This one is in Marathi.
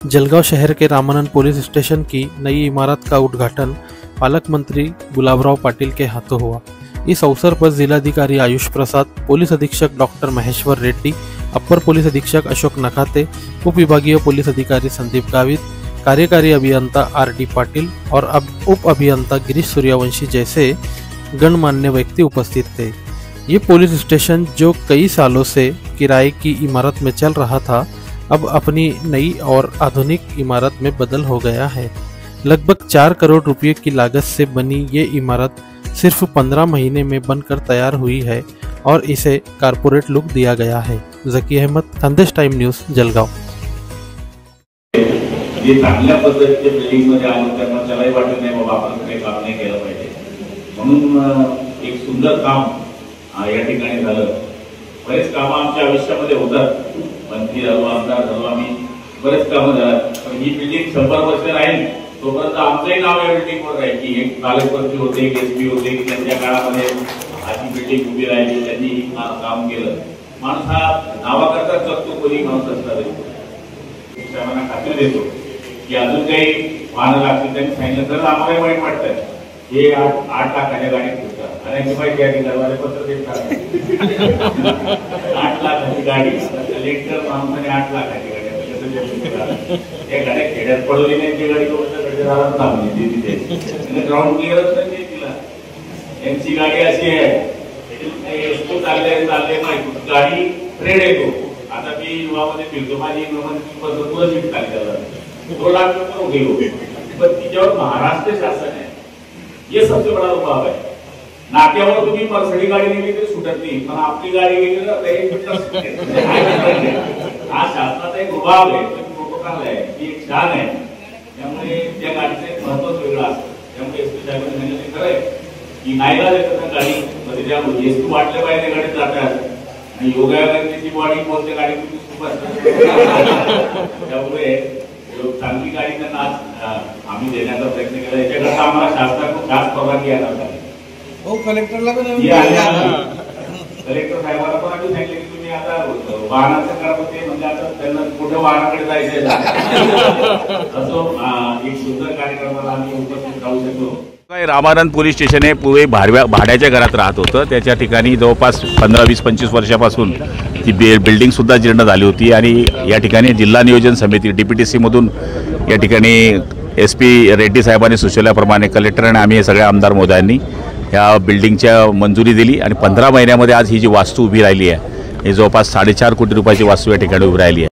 जलगांव शहर के रामानंद पुलिस स्टेशन की नई इमारत का उद्घाटन पालक मंत्री गुलाबराव पाटिल के हाथों हुआ। इस अवसर पर जिलाधिकारी आयुष प्रसाद, पुलिस अधीक्षक डॉक्टर महेश्वर रेड्डी, अपर पुलिस अधीक्षक अशोक नखाते, उप विभागीय पुलिस अधिकारी संदीप गावित, कार्यकारी अभियंता RD पाटिल और उप अभियंता गिरीश सूर्यवंशी जैसे गणमान्य व्यक्ति उपस्थित थे। ये पुलिस स्टेशन जो कई सालों से किराए की इमारत में चल रहा था, अब अपनी नई और आधुनिक इमारत में बदल हो गया है। लगभग 4 करोड़ रुपए की लागत से बनी ये इमारत सिर्फ 15 महीने में बनकर तैयार हुई है और इसे कारपोरेट लुक दिया गया है। Zaki Ahmed, Khandesh time news, Jalgaon. जे चांगल्या पद्धतीने बिल्डिंग मध्ये आलो त्यांना त्यालाही वाटत नाही बाबा आपण काही काम नाही केलं पाहिजे, म्हणून एक सुंदर काम या ठिकाणी झालं। बरेच काम आमच्या आयुष्यामध्ये होतात, मंत्री झालो, आमदार झालो, आम्ही बरेच कामं झालं, पण ही बिल्डिंग 100 वर्ष राहील तोपर्यंत आमचंही नाव या बिल्डिंगवर राहील की एक पालकमंत्री होते, एक SP होते की त्यांच्या काळामध्ये अशी बिल्डिंग उभी राहिली, त्यांनी काम केलं। माणूस हा नावाकरता करतो, कोणी माणूस असतात आम्हाला खात्री देतो की अजून काही वाहनं लागतील त्यांनी सांगितलं तर आम्हाला वाईट वाटतं। हे 8 लाखाच्या गाडीत होतात आणि माहिती आहे की दरवाजे पत्र देतात 8 लाखाची गाडी, कलेक्टर माणसाने 8 लाखाची गाडी त्या गाड्या खेड्यात पडवली नाही, ती गाडी थांबली तिथे ग्राउंड क्लिअरच नाही तिला। यांची गाडी अशी आहे चालले माहिती गाडी ट्रेड येतो। आता मी युवामध्ये फिरतो, माझी पद्धत शिफ्ट चालली 2 लाख रुपये उठे होते, पण तिच्यावर महाराष्ट्र शासन है, ये सबसे बड़ा रुबाब है। नाक्यावर तुम्ही मर्सिडीज गाडी नेली तरी सुटत नाही, पण आपली गाडी गेली तर हा शासनाचा एक रुबाब आहे, प्रोटोकॉल आहे, ही एक शान आहे। त्यामुळे त्या गाडीचं महत्वच वेगळं असतं। त्यामुळे SP साहेबांनी सांगितलं खरं आहे की नाईलाज येतात गाडी मध्ये ज्या वस्तू वाटल्या पाहिजे गाडीत जातात आणि योगायोगाची बॉडी कोणत्या गाडी खूप असते, त्यामुळे चांगली गाडी त्यांना आम्ही देण्याचा प्रयत्न केला। याच्याकरता आम्हाला शासनाकडून खास परवानगी घ्यायला लागली। कलेक्टरला कलेक्टर साहेबांना पण आम्ही सांगितलं की तुम्ही आता वाहनाचं करा, ते म्हणजे आता त्यांना कुठे वाहनाकडे जायचंय असं एक सुंदर कार्यक्रमाला आम्ही उपस्थित राहू शकलो। रामानंद पोलीस स्टेशन हे पूर्वी भाड्याच्या घरात राहत होतं। त्याच्या ठिकाणी जवळपास 15, 20, 25 वर्षापासून ती बिल्डिंग सुद्धा जीर्ण झाली होती आणि या ठिकाणी जिल्हा नियोजन समिती DPTC मधून या ठिकाणी SP रेड्डी साहेबांनी सुचवल्याप्रमाणे कलेक्टर आणि आम्ही हे सगळ्या आमदार महोदयांनी या बिल्डिंगच्या मंजुरी दिली आणि 15 महिन्यामध्ये आज ही जी वास्तू उभी राहिली आहे, ही जवळपास 4.5 कोटी रुपयाची वास्तू या ठिकाणी उभी राहिली आहे।